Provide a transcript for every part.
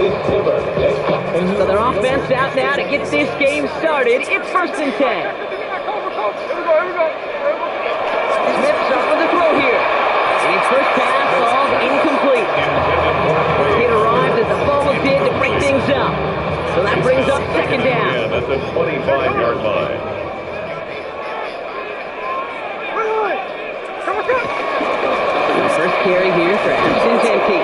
So their offense out now to get this game started. It's 1st and 10. Smith starts with a throw here. And his first pass falls incomplete. Kid arrived as the ball was hit to break things up. So that brings up 2nd down. Yeah, that's a 25-yard line. The first carry here for Anderson's empty.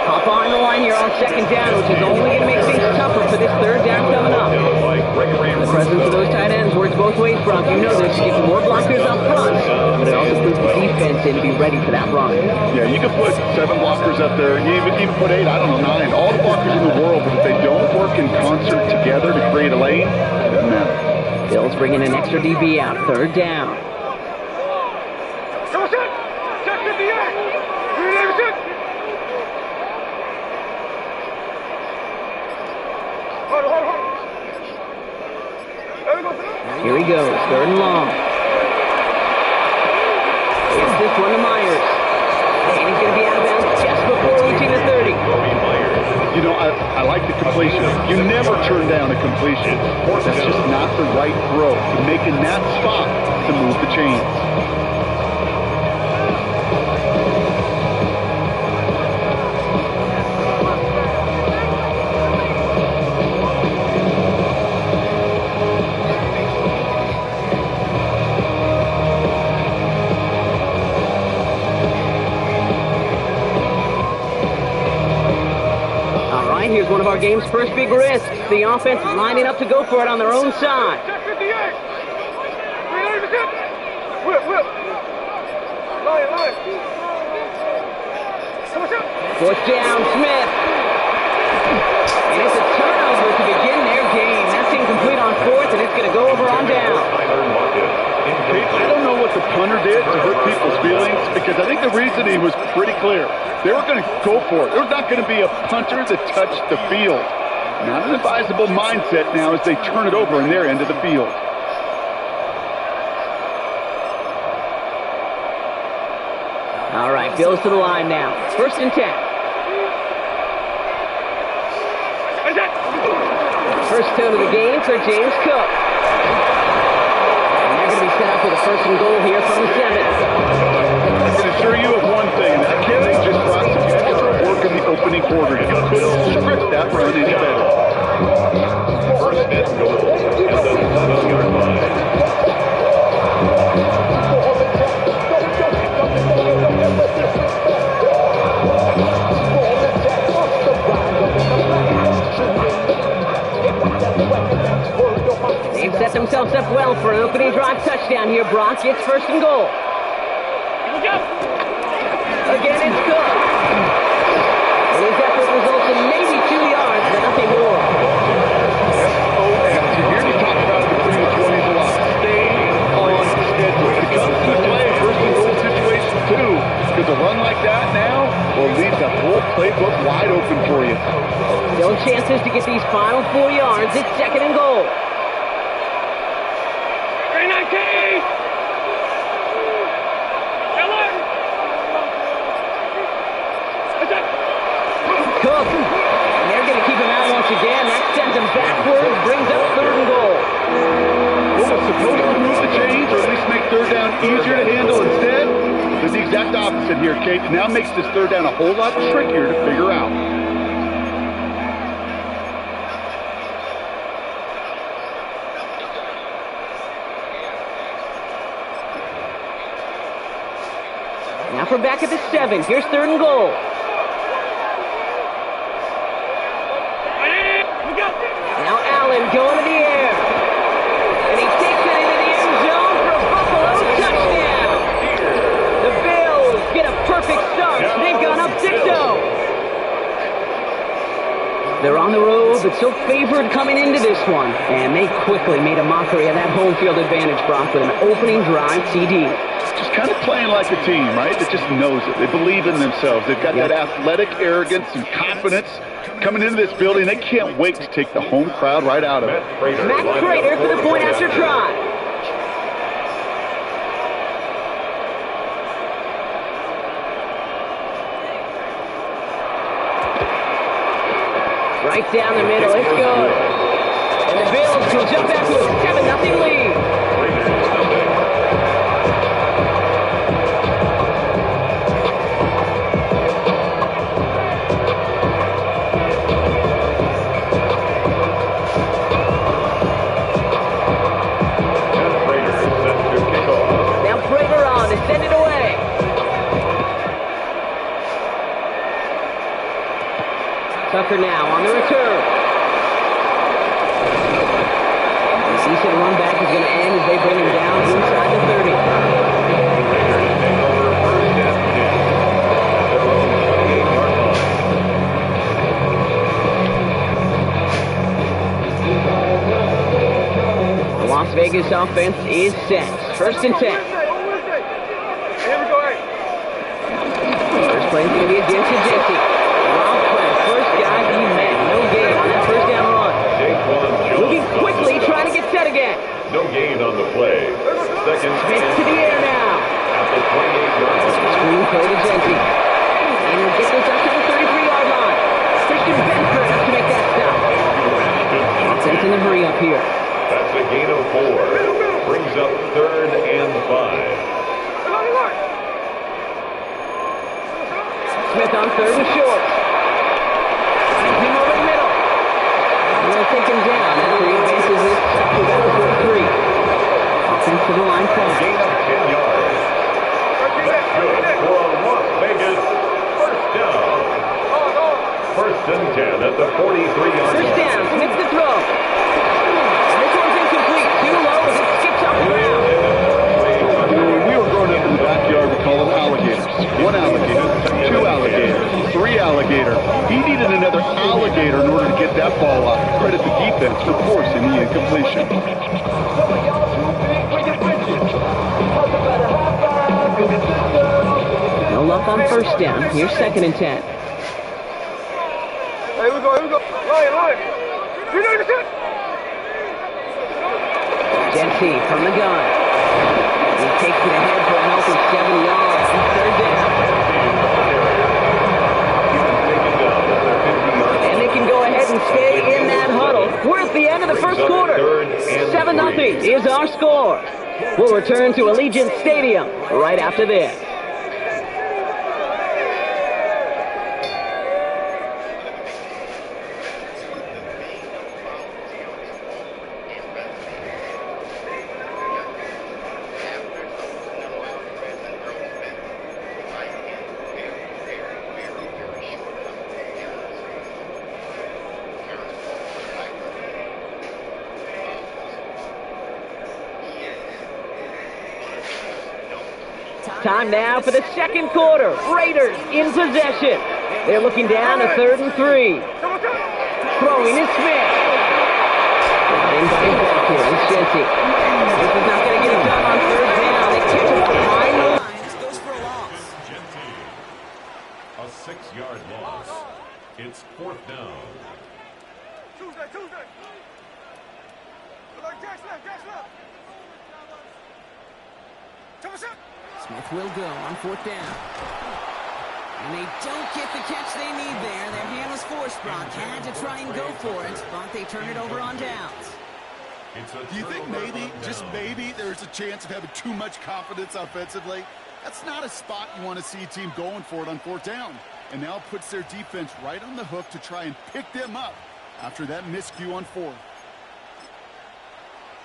Hop on the line here on 2nd down, which is only going to make things tougher for this 3rd down coming up. The presence of those tight ends works both ways, Brock. You know this. You get more blockers up front, but it also puts the defense in to be ready for that run. Yeah, you can put 7 blockers up there. You even put 8, I don't know, 9. All the blockers in the world, but if they don't work in concert together to create a lane, it doesn't matter. Bills bringing an extra DB out. 3rd down. Here he goes, 3rd and long. Gives this one to Myers. And he's going to be out of bounds just before reaching the 30. You know, I like the completion. You never turn down a completion. That's just not the right throw. You're making that spot to move the chains. Here's one of our game's first big risks. The offense is lining up to go for it on their own side. 4th down, Smith. And it's a turnover to begin their game. That's incomplete on 4th, and it's going to go over on down. I don't know what the punter did to hurt people's feelings, because I think the reasoning was pretty clear. They were going to go for it. There's not going to be a punter that touched the field. Not an advisable mindset now as they turn it over in their end of the field. All right, Bills to the line now. 1st and 10. First tone of the game for James Cook. And they're going to be set up with a 1st and goal here from the 7. I can assure you of one thing. That kid they just brought some extra work in the opening quarter. You couldn't script that run any better. 1st and goal at the 7-yard line. They've set themselves up well for an opening drive touchdown here. Brock gets 1st and goal. Again, it's Cook. And his effort results in maybe 2 yards, but nothing more. And you hear me talk about the 3-20s a lot. Stay on schedule. It comes to play 1st and goal situation too. Because a run like that now will leave the whole playbook wide open for you. Still chances to get these final 4 yards. It's 2nd and goal. Cook. And they're going to keep him out once again. That sends him backwards, brings up 3rd and goal. What was supposed to move the chains, or at least make 3rd down easier to handle instead, is the exact opposite here, Kate. It now makes this 3rd down a whole lot trickier to figure out. Now for back at the 7. Here's 3rd and goal. Now Allen going to the air. And he takes it into the end zone for a Buffalo touchdown. The Bills get a perfect start. They've gone up 6-0. They're on the road, but so favored coming into this one. And they quickly made a mockery of that home field advantage, Brock, with an opening drive TD. Just kind of playing like a team, right? That just knows it. They believe in themselves. They've got that athletic arrogance and confidence coming into this building. They can't wait to take the home crowd right out of it. Matt Prater for the point after try. Right down the middle. It's good. And the Bills will jump back to a 7-0 lead. Send it away. Tucker now on the return. The decent run back is going to end as they bring him down inside the 30. The Las Vegas offense is set. 1st and 10. First play is going to be against Jesse. Rob Prince, first guy he met. No gain on that first down run. Moving quickly, trying to get set again. No gain on the play. Second Smith to the air now. at the 28-yard line. Screen play to Jesse. And he'll get this up to the 33-yard line. Christian Benford has to make that stop. Offense in the hurry up here. That's a gain of 4. Brings up 3rd and 5. Smith on 3rd and short. Finds him over the middle. I'm going to take him down after he advances this to about the 43. Offense to the line play. Gain of 10 yards. That's good for a Las Vegas first down. 1st and 10 at the 43-yard line. First down. Smith to throw. This one's incomplete. Too low as it skips off the ground. When we were growing up in the backyard, we called them alligators. 1 alligator, 2 alligator, 3 alligator. He needed another alligator in order to get that ball out. Credit the defense for forcing the incompletion. No luck on first down. Here's 2nd and 10. Here we go. Line. Jesse from the gun. He takes it ahead for a healthy 7 yards. 3rd down. And they can go ahead and stay in that huddle. We're at the end of the first quarter. 7-0 is our score. We'll return to Allegiant Stadium right after this. Time now for the 2nd quarter. Raiders in possession. They're looking down to 3rd and 3. Throwing is Smith. In by his back here is Jesse. This is not going to get it done on 3rd down. They catch him behind the lines. Goes for a loss. A 6-yard loss. It's 4th down. Tuesday. Smith will go on 4th down. And they don't get the catch they need there. Their hand was forced, Brock. Had to try and go for it, but they turn it over on downs. Do you think maybe, just maybe, there's a chance of having too much confidence offensively? That's not a spot you want to see a team going for it on 4th down. And now puts their defense right on the hook to try and pick them up after that miscue on 4th.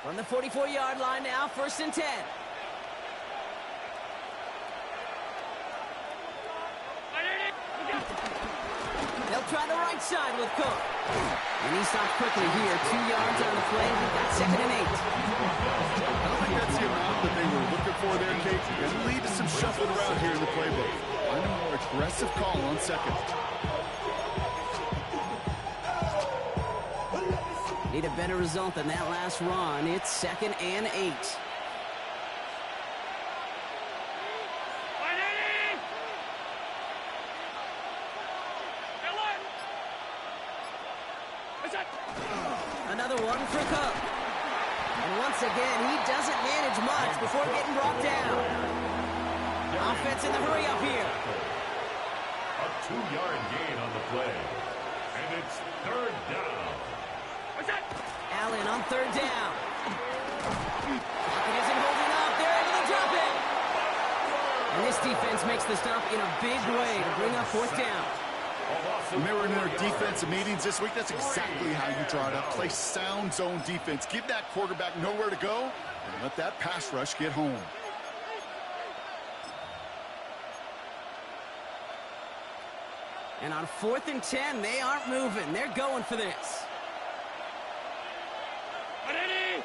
From the 44-yard line now, 1st and 10. They'll try the right side with Cook. And he stops quickly here. 2 yards on the play. We've got 2nd and 8. I don't think that's the amount that they were looking for there, Kate. Going to lead to some shuffling around here in the playbook. Find a more aggressive call on 2nd. Need a better result than that last run. It's 2nd and 8. Another one for Cook. And once again, he doesn't manage much before getting brought down. Offense in the hurry up here. A 2-yard gain on the play. And it's third down. Allen on third down. Pocket isn't holding up. They're able to drop it. And this defense makes the stop in a big way to bring up fourth down. When they were in their defensive meetings this week, that's exactly how you draw it up. Play sound zone defense. Give that quarterback nowhere to go and let that pass rush get home. And on 4th and 10, they aren't moving. They're going for this. Ready?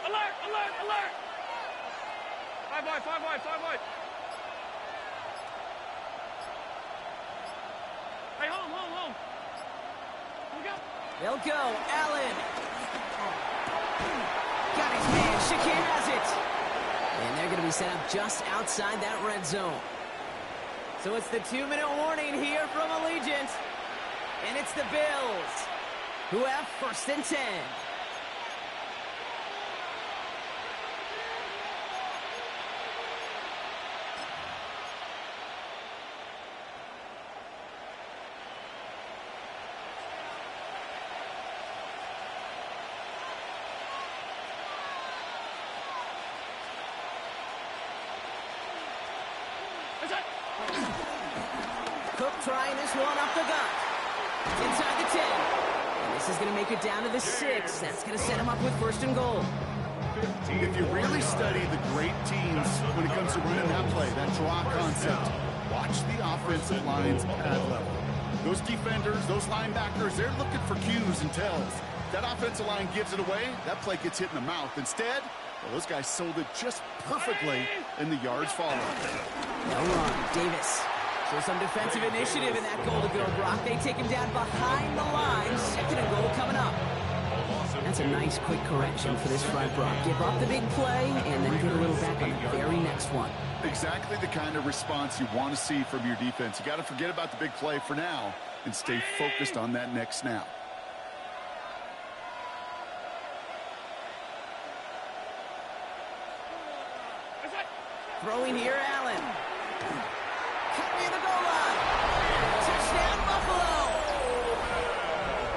Alert, alert, alert! 5 wide, 5 wide, 5 wide. Hey, home. Here we go. They'll go. Allen. Got his man. Shakir has it. And they're going to be set up just outside that red zone. So it's the 2-minute warning here from Allegiant. And it's the Bills who have 1st and 10. Cook trying this one up the gut. Inside the 10. And this is going to make it down to the 6. That's going to set him up with 1st and goal. If you really study the great teams when it comes to running that play, that draw concept, watch the offensive line's pad level. Those defenders, those linebackers, they're looking for cues and tells. That offensive line gives it away, that play gets hit in the mouth. Instead, well, those guys sold it just perfectly, and the yards follow. No run. Davis. So some defensive initiative in that goal to go, Brock. They take him down behind the line. 2nd and goal coming up. That's a nice quick correction for this front, Brock. Give up the big play and then get a little back on the very next one. Exactly the kind of response you want to see from your defense. You got to forget about the big play for now and stay focused on that next snap. Throwing here, Allen. Cut near the goal line. Touchdown, Buffalo.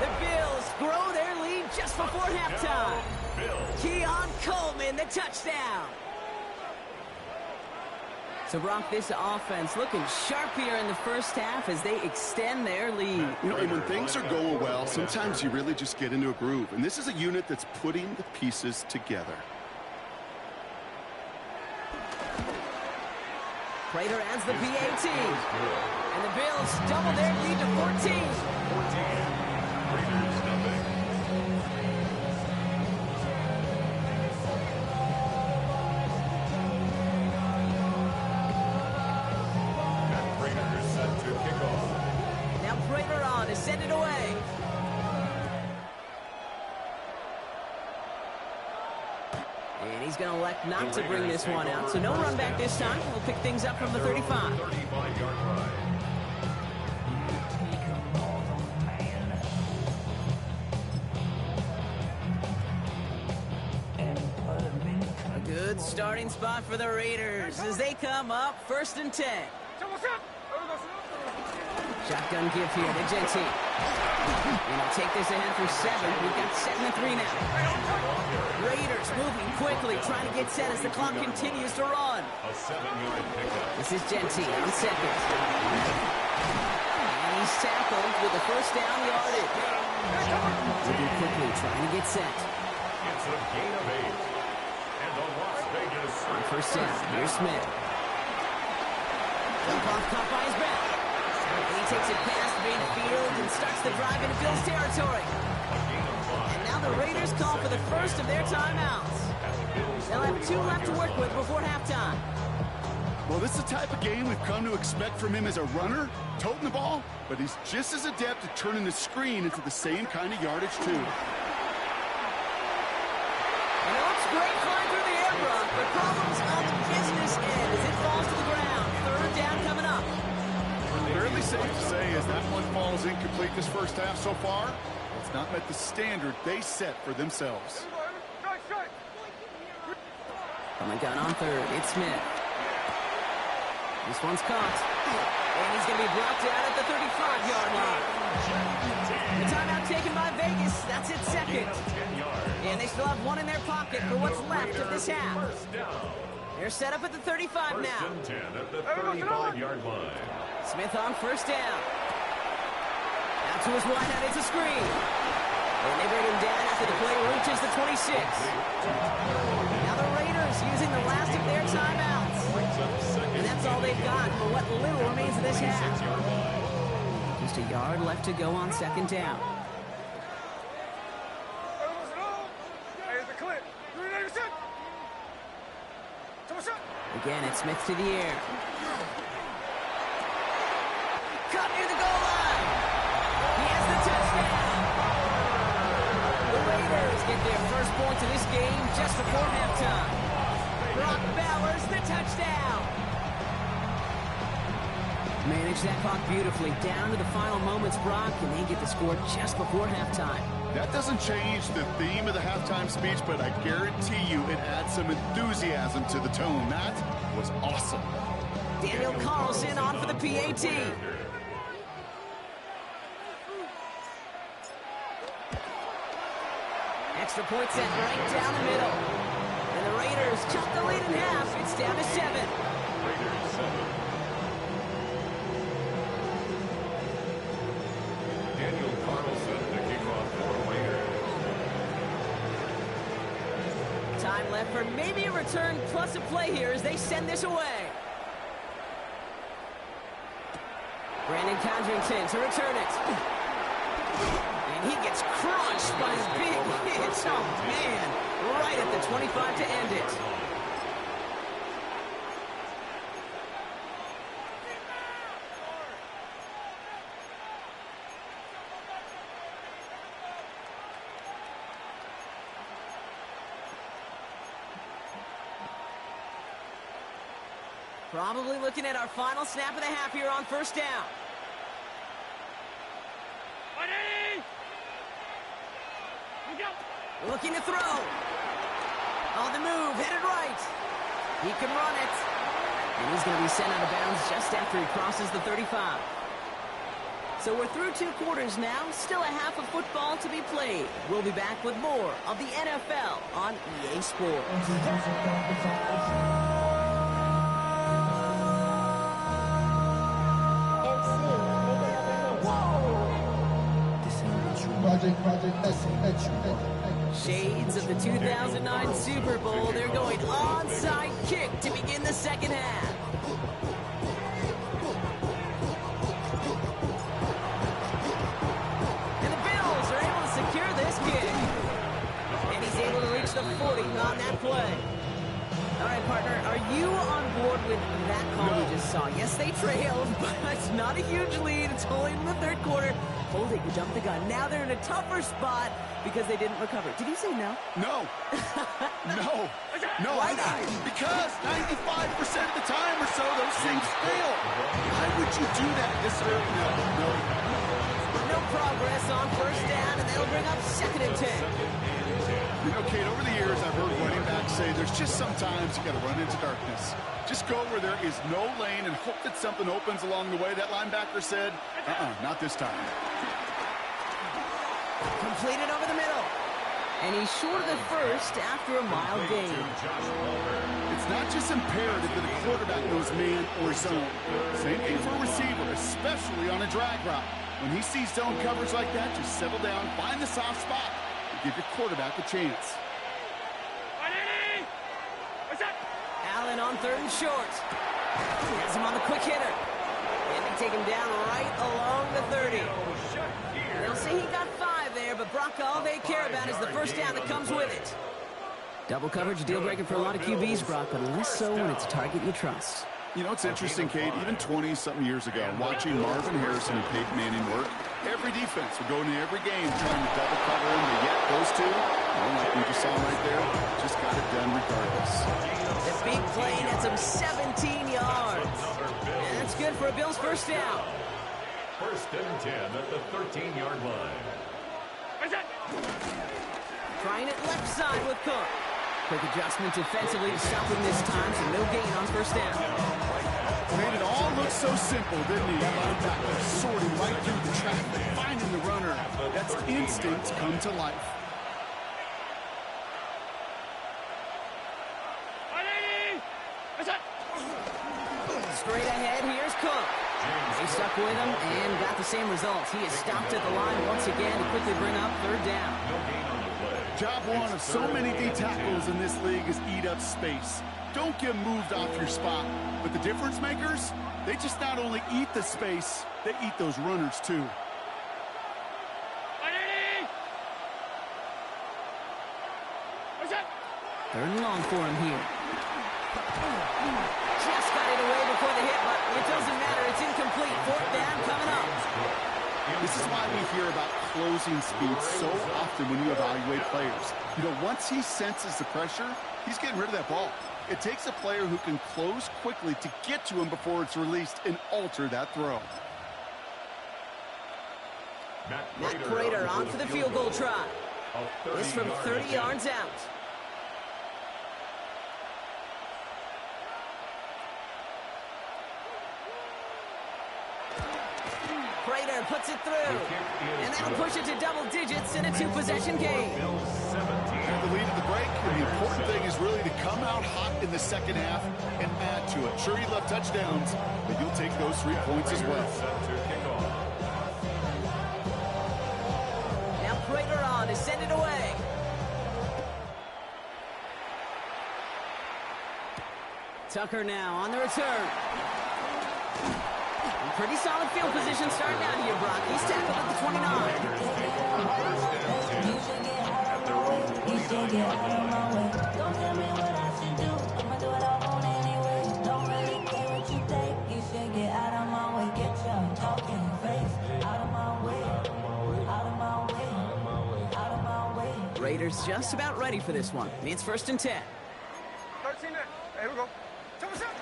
The Bills grow their lead just before halftime. Keon Coleman, the touchdown. So, Brock, this offense looking sharp here in the first half as they extend their lead. You know, and when things are going well, sometimes you really just get into a groove. And this is a unit that's putting the pieces together. Prater adds the PAT. And the Bills double their lead to 14. 14. Raiders nothing. And Prater set to kick off. Now Prater on to send it away. And he's going to elect not to bring this one out. So no run back this time. We'll pick things up from the 35. 35-yard line. A good starting spot for the Raiders as they come up 1st and 10. Shotgun give here to Genty. And he'll take this ahead for 7. We've got 7-3 now. Raiders moving quickly, trying to get set as the clock continues to run. A 7-yard pickup. This is Genty on 2nd. And he's tackled with the 1st down yardage. Moving quickly, trying to get set. It's a gain of 8. And the Las Vegas. On 1st down, here's Smith. Jump off, caught by his back. And he takes it past midfield and starts the drive into Bills territory. And now the Raiders call for the first of their timeouts. They'll have 2 left to work with before halftime. Well, this is the type of game we've come to expect from him as a runner, toting the ball, but he's just as adept at turning the screen into the same kind of yardage, too. And it looks great flying through the air, Brock, but problems on the business end as it falls to the ground. 3rd down coming up. Fairly safe to say as that one falls incomplete this first half so far, it's not met the standard they set for themselves. From the gun on 3rd, it's Smith. This one's caught. And he's going to be brought down at the 35-yard line. The timeout taken by Vegas. That's its second. And they still have one in their pocket for what's left of this half. They're set up at the 35 now. First and 10 at the 35-yard line. Smith on first down. Out to his wideout. It's a screen. And they bring him down after the play reaches the 26. Now the Raiders using the last of their timeouts. And that's all they've got for what little remains of this half. Just a yard left to go on second down. Again, it's Smith to the air. Caught near the goal line. He has the touchdown. The Raiders get their first points of this game just before halftime. Brock Bowers, the touchdown. Managed that clock beautifully down to the final moments, Brock, and they get the score just before halftime. That doesn't change the theme of the halftime speech, but I guarantee you it adds some enthusiasm to the tone. That was awesome. Daniel Carlson on for the PAT. Extra point set right down the middle. And the Raiders cut the lead in half. It's down to 7. Raiders 7. Daniel Carlson to kick off for Raiders. Time left for maybe a return plus a play here as they send this away. Brandon Condrington to return it. And he gets crushed by his big hits. Oh, man. Right at the 25 to end it. Probably looking at our final snap of the half here on first down. Ready? We go. Looking to throw. On the move, headed right. He can run it. And he's going to be sent out of bounds just after he crosses the 35. So we're through 2 quarters now. Still a half of football to be played. We'll be back with more of the NFL on EA Sports. Shades of the 2009 Super Bowl. They're going onside kick to begin the second half. And the Bills are able to secure this kick. And he's able to reach the 40 on that play. All right, partner, are you on board with that call we just saw? Yes, they trailed, but it's not a huge lead. It's only in the third quarter. Hold it, you jumped the gun. Now they're in a tougher spot because they didn't recover. Did you say no? No. No, Why not? Because 95% of the time or so, those things fail. Why would you do that this early? No. No progress on first down, and they'll bring up second and 10. You know, Kate, over the years, I've heard running backs say there's just sometimes you got to run into darkness. Just go where there is no lane and hope that something opens along the way. That linebacker said, not this time. Completed over the middle. And he's short of the first after a mile gain. It's not just imperative that a quarterback knows man or zone. Same thing for a receiver, especially on a drag route. When he sees zone coverage like that, just settle down, find the soft spot, and give your quarterback a chance. Ready? What's that? Allen on third and short. Has him on the quick hitter. And they take him down right along the 30. They'll say he got 5 there, but Brock, all they care about is the first down that comes with it. Double coverage, deal breaker for a lot of QBs, Brock, but less so when it's a target you trust. You know, it's interesting, Kate, even 20-something years ago, watching Marvin Harrison and Peyton Manning work, every defense would go into every game trying to double cover him, but yet those two, like we just saw right there, just got it done regardless. The big play nets him 17 yards. And that's good for a Bills first down. First and 10 at the 13-yard line. What's that? Trying it left side with Cook. Quick adjustment defensively to stop him this time, so no gain on first down. Made it all look so simple, didn't he? Linebacker sorting right through the traffic, finding the runner. That's instinct come to life. Straight ahead, here's Cook. They stuck with him and got the same results. He is stopped at the line once again to quickly bring up third down. Job one of so many D tackles in this league is eat up space. Don't get moved off your spot. But the difference makers, they just not only eat the space, they eat those runners too. Third and long for him here. Just got it away before the hit, but it doesn't matter. It's incomplete. Fourth down coming up. This is why we hear about closing speed so often when you evaluate players. You know, once he senses the pressure, he's getting rid of that ball. It takes a player who can close quickly to get to him before it's released and alter that throw. Matt Prater on for the field goal try. This from 30 yards out. Prater puts it through, and that'll push it to double digits in a two-possession game. And the lead of the break, and the important thing is really to come out hot in the second half and add to it. Sure, you love touchdowns, but you'll take those 3 points as well. Now Prater on to send it away. Tucker now on the return. Pretty solid field position starting out here, Brock. He's tackled at the 29. You should get out of my way. Don't tell me what I should do. I'ma do what I want anyway. Don't really care what you think. You should get out of my way. Get your talking face out of my way. Out of my way. Out of my way. Raiders just about ready for this one. It's first and 10. 13 there. Here we go. Tell us out.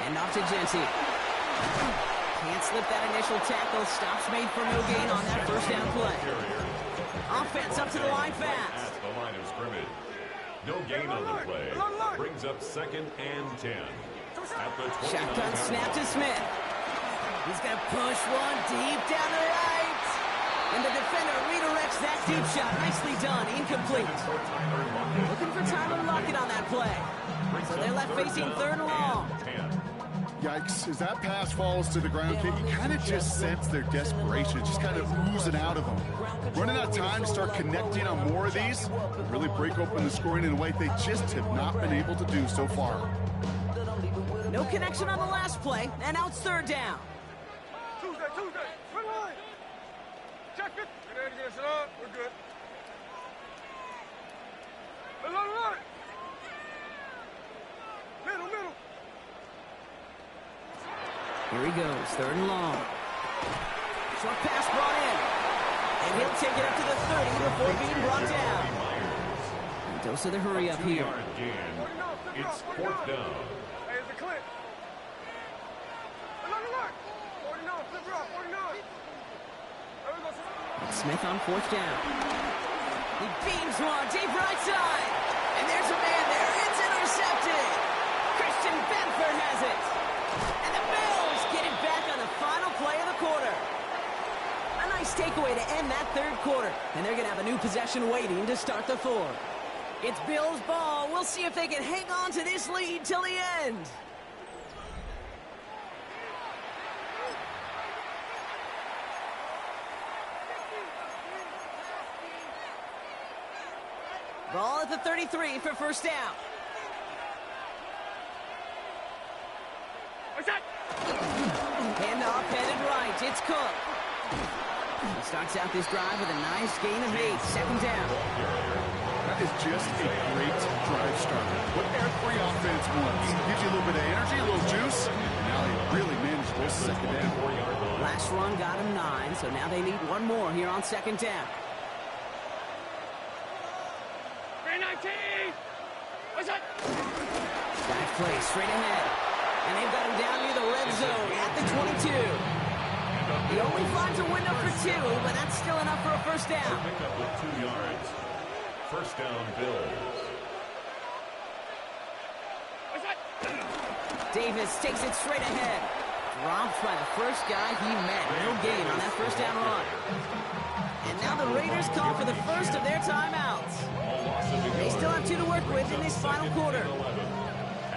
And off to Genty. Can't slip that initial tackle. Stops made for no gain on that first down play. Offense up to the line fast. At the line of scrimmage. No gain on the play. Brings up second and 10. At the 29. Shotgun snap to Smith. He's going to push one deep down the right. And the defender redirects that deep shot. Nicely done. Incomplete. Looking for Tyler Lockett on that play. So they're left facing third and long. Yikes, as that pass falls to the ground, you kind of just sense their desperation. It's just kind of oozing out of them. Running out of time to start connecting on more of these, really break open the scoring in a way they just have not been able to do so far. No connection on the last play, and now it's third down. Tuesday. Run line. Check it. Get in, sit up. We're good. Line. Middle. Here he goes, third and long. Short pass brought in. And he'll take it up to the 30 before being brought down. And dose of the hurry up here. It's fourth down. Hey, it's a clip. 49, flip her up, 49. There we go. Smith on fourth down. He beams one deep right side. And there's a man there. It's intercepted. Christian Benford has it. And the Bills get it back on the final play of the quarter. A nice takeaway to end that third quarter. And they're going to have a new possession waiting to start the fourth. It's Bills ball. We'll see if they can hang on to this lead till the end. Ball at the 33 for first down. Hand off, headed right. It's Cook. He starts out this drive with a nice gain of 8. Second down. That is just a great drive starter. What every offense wants. Gives you a little bit of energy, a little juice. And now they really managed this second down. Last run got him 9, so now they need one more here on second down. 319. What's that? Dive play straight ahead. And they've got him down near the red zone at the 22. He only finds a window for 2, but that's still enough for a first down. Pick up with 2 yards. First down, Bills. What's that? Davis takes it straight ahead. Dropped by the first guy he met. No gain on that first down run. And now the Raiders call for the first of their timeouts. They still have 2 to work with in this final quarter.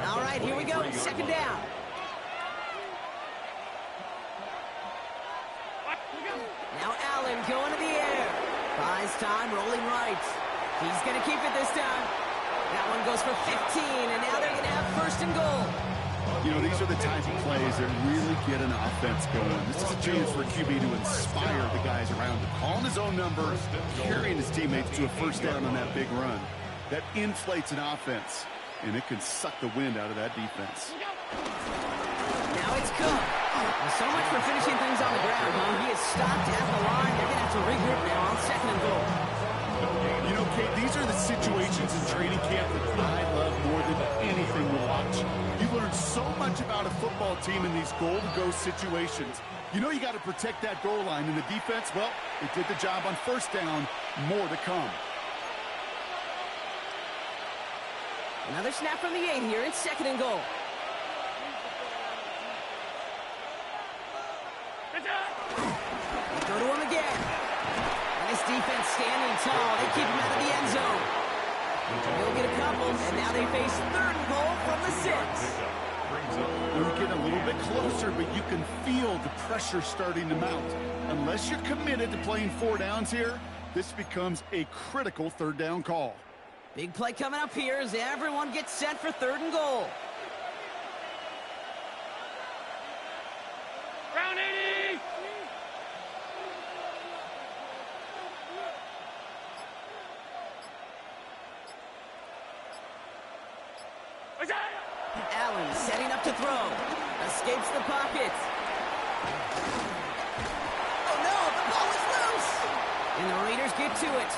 All right, here we go. Second down. Now Allen going to the air. Buys time, rolling right. He's going to keep it this time. That one goes for 15, and now they're going to have first and goal. You know, these are the type of plays that really get an offense going. This is a chance for a QB to inspire the guys around him. Calling his own number, carrying his teammates to a first down on that big run. That inflates an offense, and it can suck the wind out of that defense. Now it's Cook. Well, so much for finishing things on the ground, huh? He is stopped at the line. They're going to have to regroup now on second and goal. You know, Kate, these are the situations in training camp that I love more than anything to watch. You learn so much about a football team in these goal-to-go situations. You know you got to protect that goal line, and the defense, well, they did the job on first down. More to come. Another snap from the 8 here. It's second and goal. They go to him again. And this defense standing tall. They keep him out of the end zone. They'll get a couple, and now they face third and goal from the 6. They're getting a little bit closer, but you can feel the pressure starting to mount. Unless you're committed to playing 4 downs here, this becomes a critical third down call. Big play coming up here as everyone gets set for third and goal. Round 80! Allen setting up to throw. Escapes the pocket. Oh no, the ball is loose! And the Raiders get to it.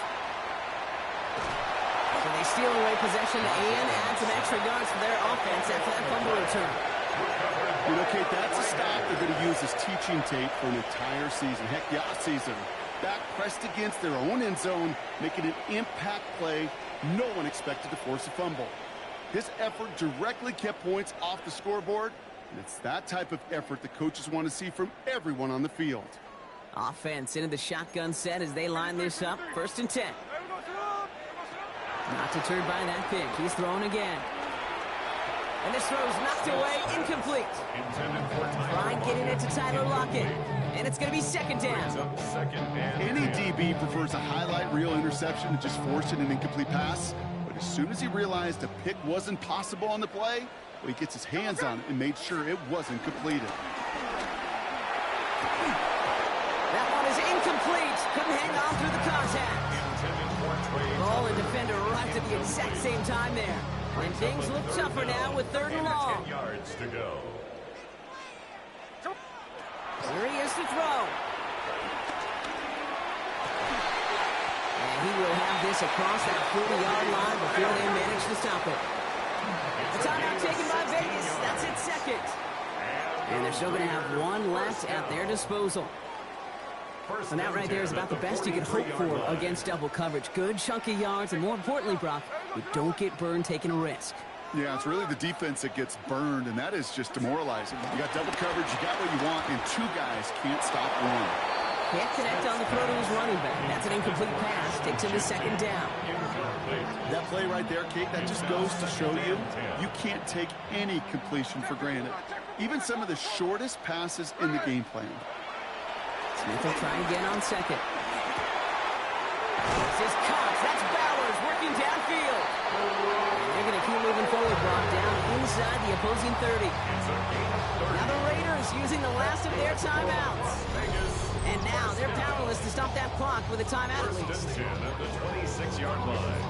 So they steal away possession and add some extra yards for their offense after that fumble return. You know, Kate, that's a stop they're going to use as teaching tape for an entire season. Heck, the offseason. Back pressed against their own end zone, making an impact play no one expected to force a fumble. His effort directly kept points off the scoreboard, and it's that type of effort the coaches want to see from everyone on the field. Offense into the shotgun set as they line this up. First and 10. Not deterred by that pick. He's throwing again. And this throw's knocked away, incomplete. Trying getting it to Tyler Lockett. And it's going to be second down. Any DB prefers a highlight reel interception to just forcing an incomplete pass. But as soon as he realized a pick wasn't possible on the play, well, he gets his hands on it and made sure it wasn't completed. That one is incomplete. Couldn't hang on through the contact. Ball and defender arrived at the exact same time there. And things look tougher now with third and long. 10 yards to go. Here he is to throw. And he will have this across that 40-yard line before they manage to stop it. The timeout taken by Vegas. That's its second. And they're still going to have one left at their disposal. And that right there is about the best you can hope for against double coverage. Good chunky yards, and more importantly, Brock, you don't get burned taking a risk. Yeah, it's really the defense that gets burned, and that is just demoralizing. You got double coverage, you got what you want, and 2 guys can't stop one. Can't connect on the throw to his running back. That's an incomplete pass. Takes him to second down. That play right there, Kate, that just goes to show you can't take any completion for granted. Even some of the shortest passes in the game plan. Smith will try again on second. This is Cox. That's Bowers working downfield. They're going to keep moving forward, Brock, down inside the opposing 30. Now the Raiders using the last of their timeouts. And now they're powerless to stop that clock with a timeout at least. 10 at the 26-yard line.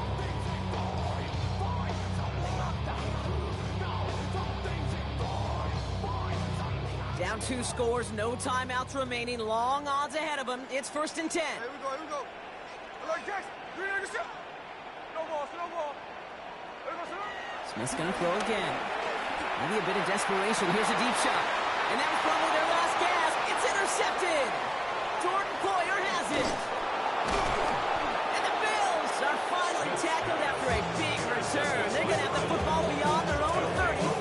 Down 2 scores, no timeouts remaining, long odds ahead of them. It's first and 10. Here we go, here we go. Like Jackson, green egg shot. No ball, no ball. Smith's going to throw again. Maybe a bit of desperation. Here's a deep shot. And that was probably their last gasp. It's intercepted. Jordan Poyer has it. And the Bills are finally tackled after a big return. They're going to have the football beyond their own 30.